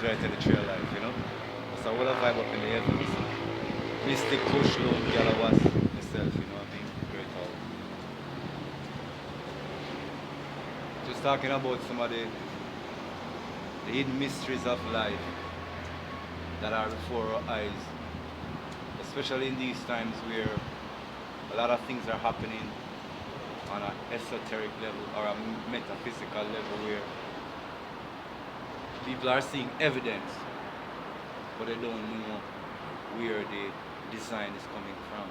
right at the trail life, you know. So what a vibe up in the heavens. Mystic push load, Galawas, myself, you know what I mean? Great all. Just talking about some of the hidden mysteries of life that are before our eyes, especially in these times where a lot of things are happening on an esoteric level or a metaphysical level where people are seeing evidence, but they don't know where the design is coming from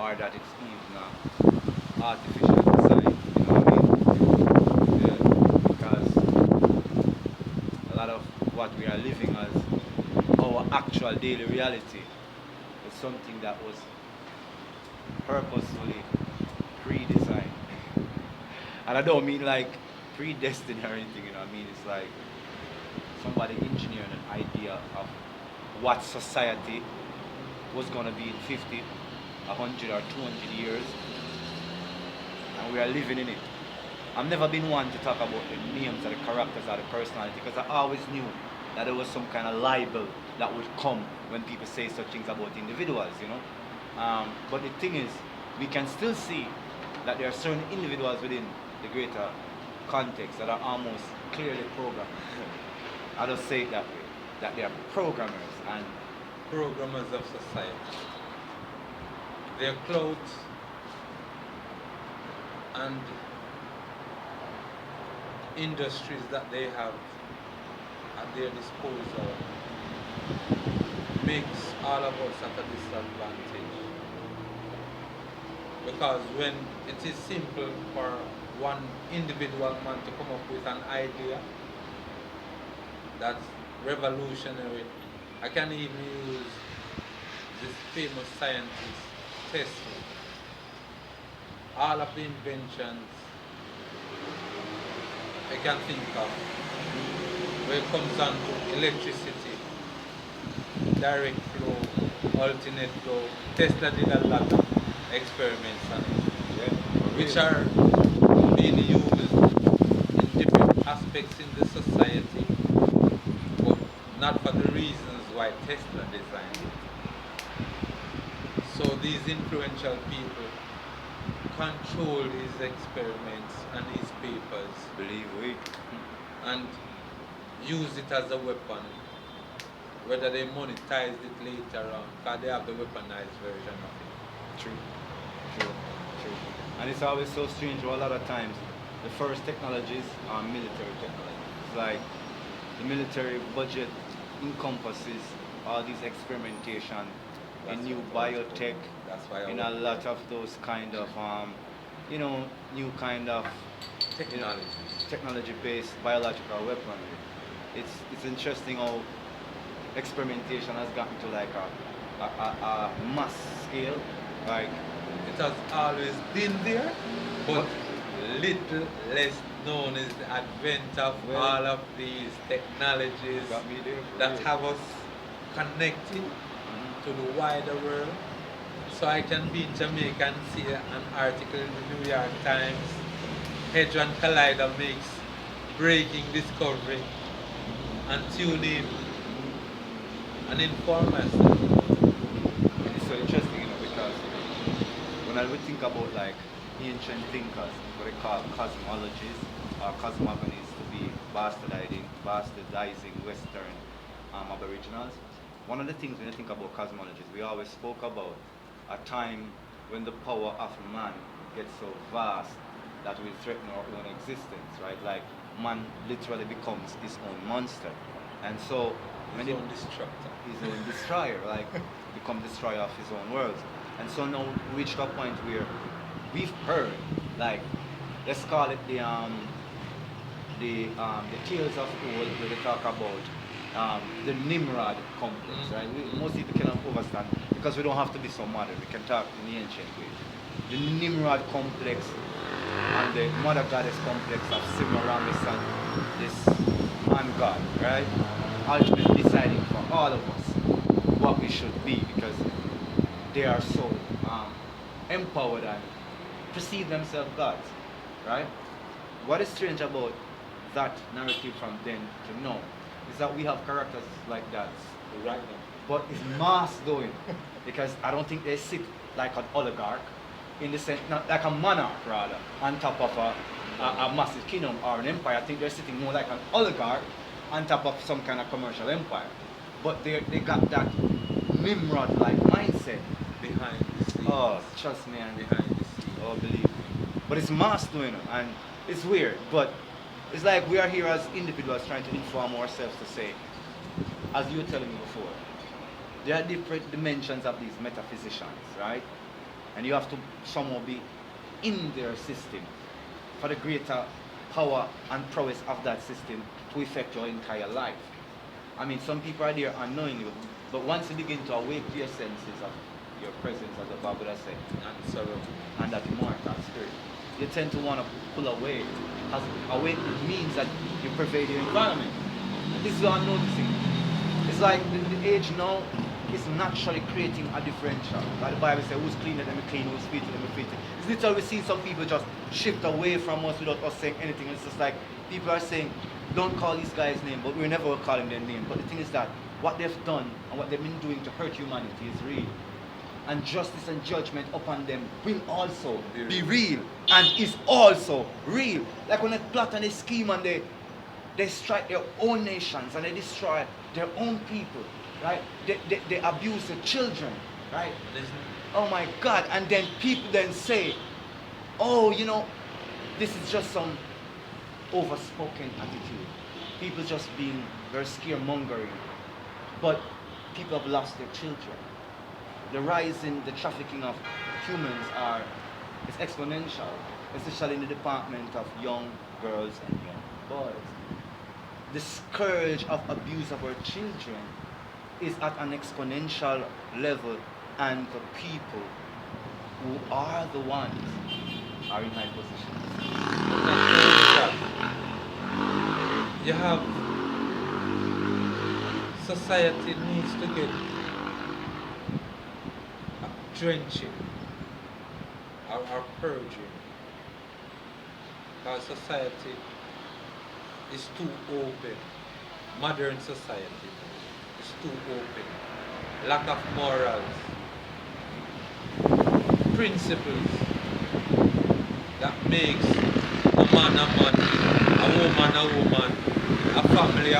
or that it's even artificial design, you know what I mean? Yeah, because a lot of what we are living as our actual daily reality is something that was purposefully pre-designed. And I don't mean like predestined or anything, you know what I mean? It's like somebody engineered an idea of what society was gonna be in 50, 100 or 200 years, and we are living in it. I've never been one to talk about the names of the characters or the personality because I always knew that there was some kind of libel that would come when people say such things about individuals, you know. But the thing is, we can still see that there are certain individuals within the greater context that are almost clearly programmed. I just say it that way, that they are programmers and Programmers of society. Their clothes and industries that they have at their disposal makes all of us at a disadvantage. Because when it is simple for one individual man to come up with an idea that's revolutionary, I can even use this famous scientist Tesla. All of the inventions I can think of when it comes down to electricity, direct flow, alternate flow. Tesla did a lot of experiments on it, yeah, which are being used in different aspects in the society, but not for the reasons why Tesla designed it. So these influential people control his experiments and his papers believe we. and use it as a weapon, whether they monetize it later on, because they have the weaponized version of it. True, true, true. And it's always so strange how a lot of times the first technologies are military technologies. It's like the military budget encompasses all these experimentation in That's new what I was biotech, told. That's why I in was a lot of those kind of new kind of technology. technology-based biological weaponry. It's interesting how experimentation has gotten to like a mass scale, like It has always been there, but little less known is the advent of Well, all of these technologies got me there for that real. have us connected to the wider world. So I can be in Jamaica and see an article in the New York Times. Hadron Collider makes breaking discovery and tune in and inform us. And it's so interesting, you know, because when I would think about like ancient thinkers, what they call cosmologies or cosmogonies to be bastardizing Western Aboriginals, one of the things when you think about cosmologies, we always spoke about a time when the power of man gets so vast that will threaten our own existence, right? Like man literally becomes his own monster. And so when His it, own destructor. his own destroyer, like become destroyer of his own world. And so now we reached a point where we've heard, like, let's call it the tales of old where they talk about the Nimrod complex, right? Most people cannot understand because we don't have to be so modern. We can talk in the ancient way. The Nimrod complex and the mother goddess complex of Semiramis and this man god, right? Ultimately deciding for all of us what we should be because they are so empowered and perceive themselves gods, right? What is strange about that narrative from then to now is that we have characters like that. Right now. But it's mass doing, because I don't think they sit like an oligarch, in the sense, not like a monarch rather, on top of a massive kingdom or an empire. I think they're sitting more like an oligarch on top of some kind of commercial empire. But they got that Nimrod-like mindset. Behind the scenes. Oh, trust me, and Behind the scenes. oh, believe me. But it's mass doing it, and it's weird. But it's like we are here as individuals trying to inform ourselves to say, as you were telling me before, there are different dimensions of these metaphysicians, right? And you have to somehow be in their system for the greater power and prowess of that system to affect your entire life. I mean, some people are there unknowingly, but once you begin to awake to your senses of your presence, as the Bible has said, And sorrow. and that immortal spirit, you tend to want to pull away. As awakening means that you pervade your environment. And this is what I'm noticing. It's like the age now is naturally creating a differential. Like the Bible says, who's clean, let them be clean, who's filthy, let them be filthy. It's literally we see some people just shift away from us without us saying anything. It's just like people are saying, don't call these guys' name, but we never will call them their name. But the thing is that what they've done and what they've been doing to hurt humanity is real. And justice and judgment upon them will also be real and is also real. Like when they plot and they scheme and they strike their own nations and they destroy their own people, right? They abuse the children, right? Oh my God. And then people then say, oh, you know, this is just some overspoken attitude. People just being very scaremongering. But people have lost their children. The rise in the trafficking of humans is exponential, especially in the department of young girls and young boys. The scourge of abuse of our children is at an exponential level, and the people who are the ones are in high positions. You have society needs to get drenching or purging, because society is too open. Modern society is too open. Lack of morals, principles that makes a man, a woman, a family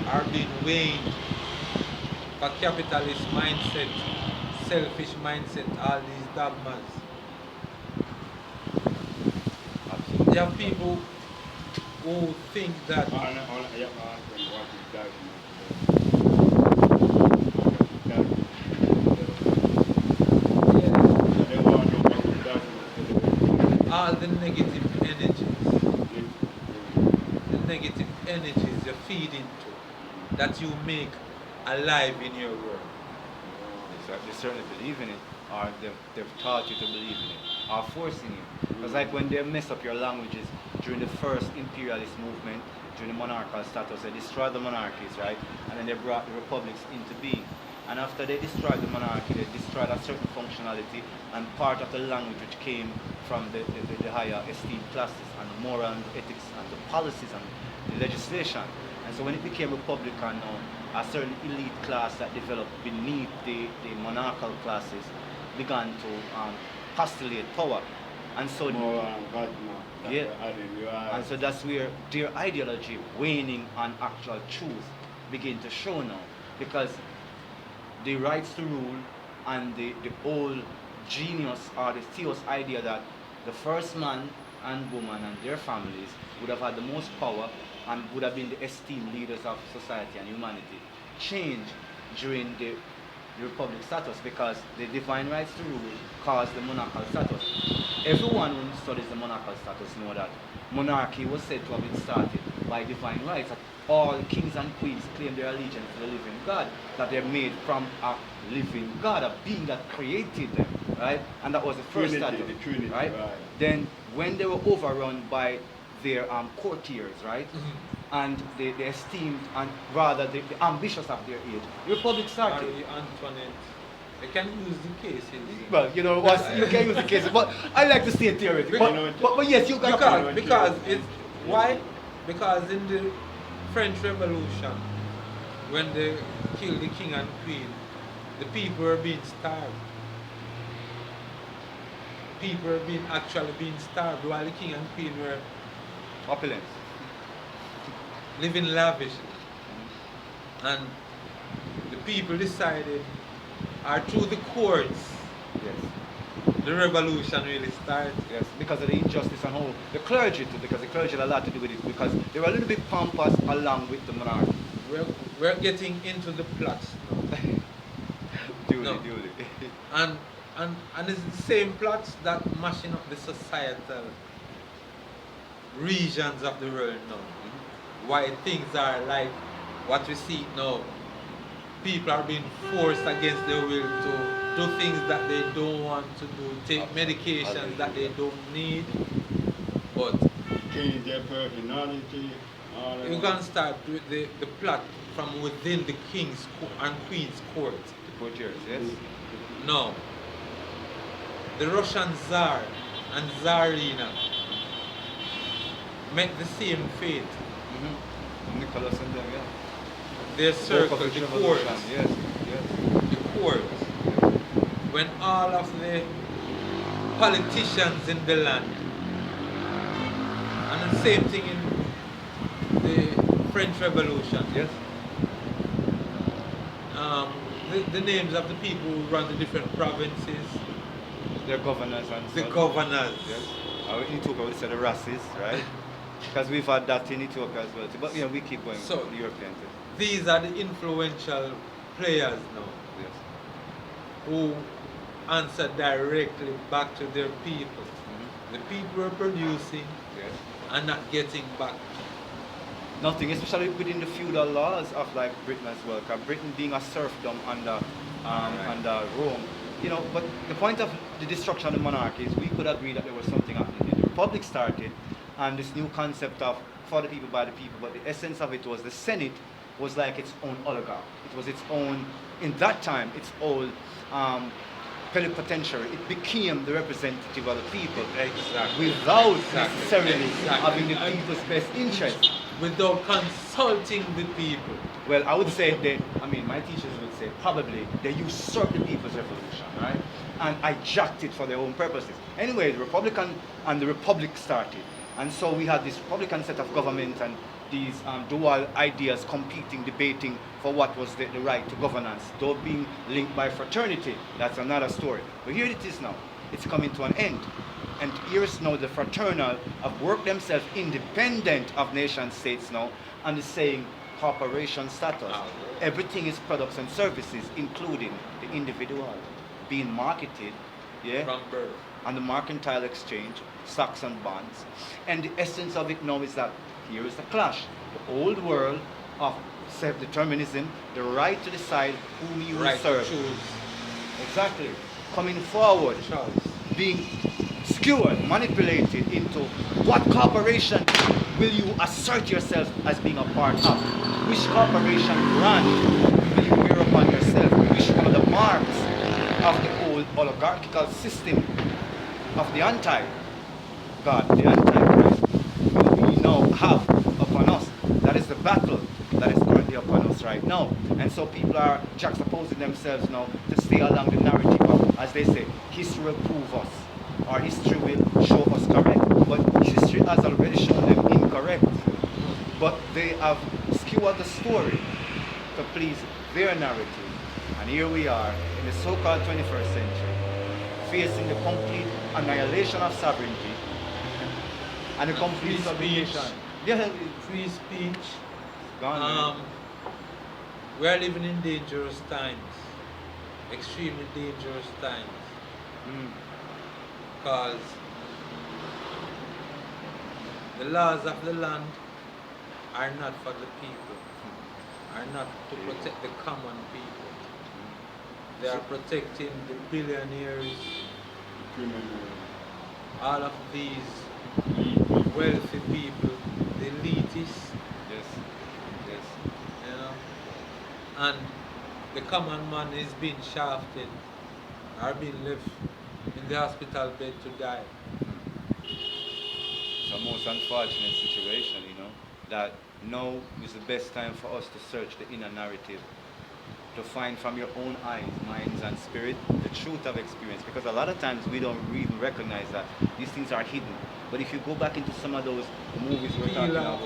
are being waned for capitalist mindset, selfish mindset, all these dogmas. There are people who think that all the negative energies you feed into, that you make alive in your world. They certainly believe in it, or they've taught you to believe in it, or forcing you. Because like when they mess up your languages during the first imperialist movement, during the monarchical status, they destroyed the monarchies, right? And then they brought the republics into being. And after they destroyed the monarchy, they destroyed a certain functionality and part of the language which came from the higher esteemed classes, and the moral and the ethics and the policies and the legislation. And so when it became republican now, a certain elite class that developed beneath the monarchical classes began to postulate power. And so and so that's where their ideology waning on actual truth begin to show now, because the rights to rule and the old genius or the theos idea that the first man and woman and their families would have had the most power and would have been the esteemed leaders of society and humanity changed during the republic status, because the divine rights to rule caused the monarchical status. Everyone who studies the monarchical status know that monarchy was said to have been started by divine rights, that all kings and queens claim their allegiance to the living God, that they're made from a living God, a being that created them, right? And that was the first status, Trinity, right? Then when they were overrun by their courtiers, right? And the esteemed and rather the ambitious of their age, the republic started. Marie Antoinette. You can use the cases. Well, you know, you can use the cases, but I like to stay theoretic. But yes, you got Because it's why Because in the French Revolution, when they killed the king and queen, the people were being starved. People were actually being starved while the king and queen were Opulence. living lavishly. And the people decided, or through the courts, Yes. the revolution really started. Yes, because of the injustice and how the clergy too, because the clergy had a lot to do with it, because they were a little bit pompous along with the monarchy. We're getting into the plots now. Duly, No. duly. And it's the same plots that mashing up the societal regions of the world now. Why things are like what we see now. People are being forced against their will to do things that they don't want to do, take medications that they don't need. But Change their personality, all that. you can start with the plot from within the king's and queen's court. The courtiers, yes? No. The Russian Tsar and Tsarina met the same fate. Nicholas and them, yeah. They Spoke of circled the revolution, courts. yes, yes. The courts. When all of the politicians in the land, and the same thing in the French Revolution. Yes. The names of the people who run the different provinces, Their governors and the such. governors. Yes. In Ethiopia we say the races, right? Because we've had that in Ethiopia as well. But we keep going. So- the Europeans. These are the influential players now Yes. who answer directly back to their people. The people are producing Yes. and not getting back. Nothing, especially within the feudal laws of like Britain as well. Because Britain being a serfdom under under Rome, But the point of the destruction of the monarchy is we could agree that there was something happening. The Republic started, and this new concept of for the people by the people. But the essence of it was the Senate was like its own oligarch. It was its own, in that time, its own plenipotentiary. It became the representative of the people Exactly. without Exactly. necessarily Exactly. having the people's best interest. Without consulting the people. Well, I would say my teachers would say probably they usurped the people's revolution, right? And hijacked it for their own purposes. Anyway, the Republican and the Republic started. And so we had this Republican set of government and these dual ideas competing, debating for what was the right to governance, though being linked by fraternity. That's another story. But here it is now. It's coming to an end. And here is now the fraternal have worked themselves independent of nation states now and is saying corporation status. Everything is products and services, including the individual, being marketed, From birth. on the mercantile exchange, stocks and bonds. And the essence of it now is that here is the clash. The old world of self-determinism, the right to decide whom you will Right to serve. choose. Exactly. Coming forward, Choice. being skewered, manipulated into what corporation will you assert yourself as being a part of? Which corporation brand will you wear upon yourself? Which are the marks of the old oligarchical system of the anti-God, the anti-Christ, will we now have upon us? That is the battle that is currently upon us right now. And so people are juxtaposing themselves now to stay along the narrative of, as they say, history will prove us, or history will show us correct. But history has already shown them incorrect. But they have skewered the story to please their narrative. And here we are in the so-called 21st century, facing the complete annihilation of sovereignty and the complete Free subjugation. speech. Yeah, it's Free speech. gone. man. We are living in dangerous times. Extremely dangerous times. Mm. Because the laws of the land are not for the people, are not to protect the common people. They are protecting the billionaires, Criminal. all of these wealthy people, the elitists, Yes. Yes. and the common man is being shafted or being left in the hospital bed to die. It's a most unfortunate situation, that now is the best time for us to search the inner narrative, to find from your own eyes, minds, and spirit the truth of experience. Because a lot of times we don't even recognize that these things are hidden. But if you go back into some of those movies we're talking about,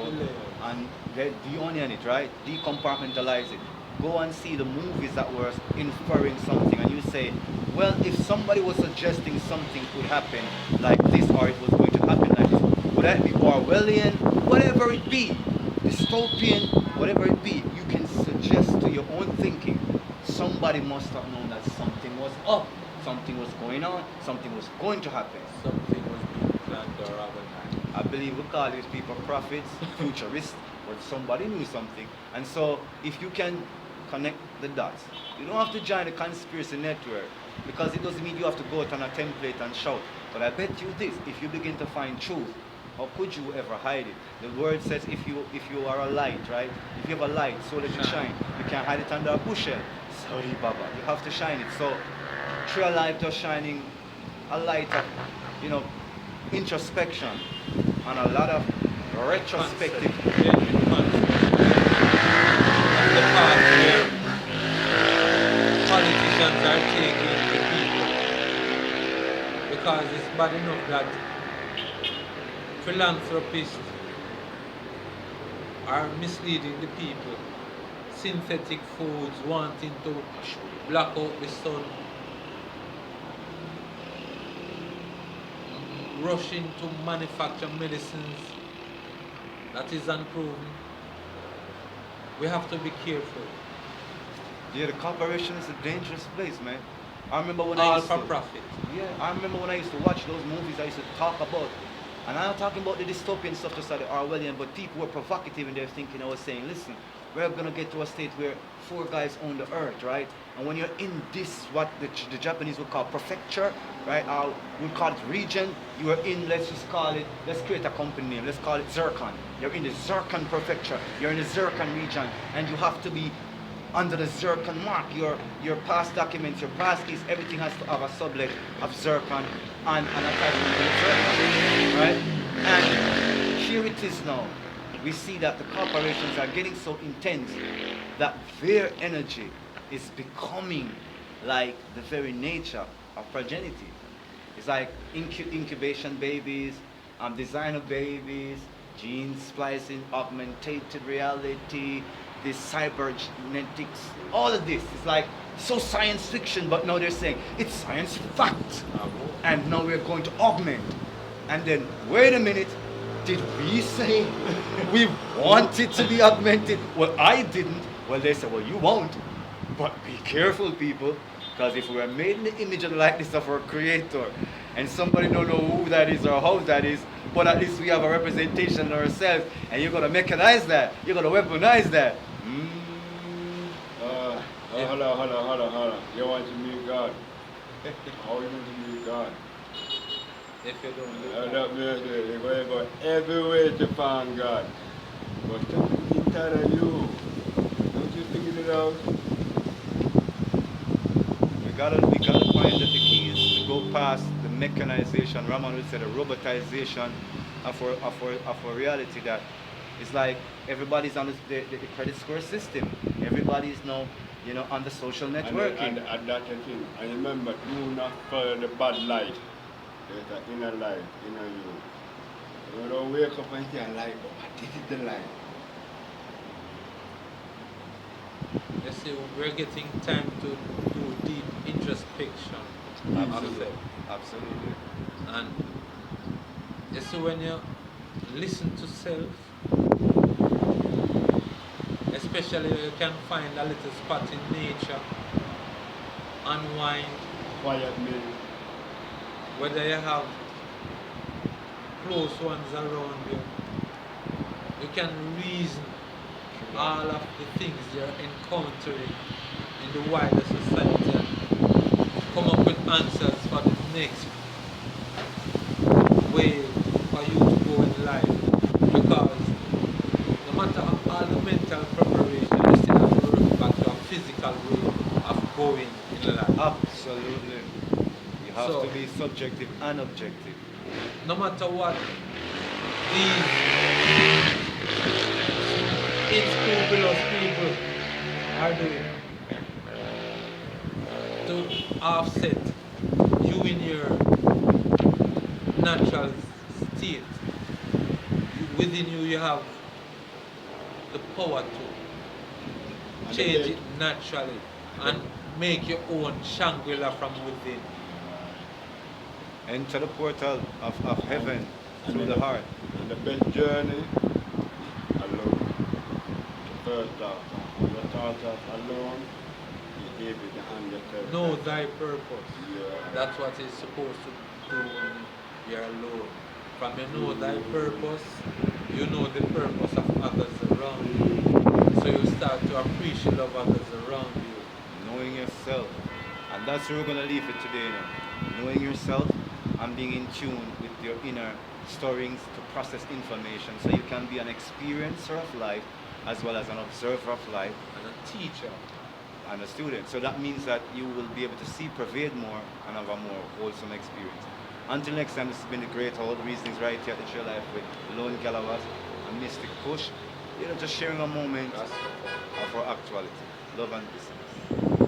and de-onion it, right? Decompartmentalize it. Go and see the movies that were inferring something, and you say, well, if somebody was suggesting something could happen like this, or it was going to happen like this, would that be Orwellian? Whatever it be, dystopian, whatever it be, you can suggest to your own thinking, somebody must have known that something was up, something was going on, something was going to happen. Something was being planned or organized. I believe we call these people prophets, futurists, but somebody knew something. And so if you can connect the dots, you don't have to join the conspiracy network, because it doesn't mean you have to go out on a template and shout. But I bet you this, if you begin to find truth, how could you ever hide it? The word says if you are a light, right? If you have a light, so let it shine. You can't hide it under a bushel. Sorry, Baba. You have to shine it. So through a light of shining, a light of, introspection and a lot of retrospective. The path where politicians are taking the people. Because it's bad enough that philanthropists are misleading the people. Synthetic foods, wanting to block out the sun, rushing to manufacture medicines that is unproven. We have to be careful. Yeah, the corporation is a dangerous place, man. I remember when All for profit. Yeah, I remember when I used to watch those movies I used to talk about. And I'm not talking about the dystopian stuff just like the Orwellian, but people were provocative in their thinking. I was saying, listen, we're going to get to a state where 4 guys own the earth, right? And when you're in this, what the Japanese would call prefecture, right? Or we'd call it region, you are in, let's just call it, let's create a company name, let's call it Zircon. You're in the Zircon prefecture, you're in the Zircon region, and you have to be under the Zircon mark. Your past documents, your past keys, everything has to have a sublet of Zircon and an attachment to the Zircon, right? And here it is now. We see that the corporations are getting so intense that their energy is becoming like the very nature of progeny. It's like incubation babies, designer babies, gene splicing, augmented reality, this cybernetics, all of this is like so science fiction, but now they're saying it's science fact. And now we're going to augment. And then, wait a minute, did we say we want it to be augmented? Well, I didn't. Well, they said, well, you won't. But be careful, people, because if we are made in the image and likeness of our Creator, and somebody don't know who that is or how that is, but at least we have a representation of ourselves, and you're going to mechanize that, you're going to weaponize that. Hold on. You want to meet God? How you want to meet God? If you don't look You're going to go everywhere to find God. But something inside of you, don't you figure it out? We gotta find that the key is to go past the mechanization, Raman would say the robotization of our reality, that it's like everybody's on the credit score system. Everybody's now, on the social networking. And that's the thing. And remember, do not follow the bad light. There's an inner light, inner you. You don't wake up and say a light, but this is the light. You see, we're getting time to do deep introspection. Absolutely. And you see, when you listen to self, especially you can find a little spot in nature, unwind, Quiet me. whether you have close ones around you, you can reason all of the things you're encountering in the wider society and come up with answers for the next way for you to go in life. Because no matter all the mental preparation, you still have to work back to a physical way of going in life. Absolutely. You have So- to be subjective and objective. No matter what these it's people people are doing to offset you in your natural state. Within you, you have the power to And change the it naturally and make your own Shangri-La from within. Enter the portal of heaven and through the- the heart. And the best journey alone. The first thought. When the thought of alone, you able to hand yourself. Know thy purpose. Yeah. That's what it's supposed to do when you're alone. From you know thy purpose, you know the purpose of others around you. So you start to appreciate of others around you. Knowing yourself. And that's where we're going to leave it today now. Knowing yourself and being in tune with your inner stirrings to process information so you can be an experiencer of life as well as an observer of life And a teacher. and a student. So that means that you will be able to see, pervade more, and have a more wholesome experience. Until next time, this has been the Great All the Reasons right here at the Trail Life with Lone Galawas and Mystic Push. You know, just sharing a moment That's of our actuality. Love and business.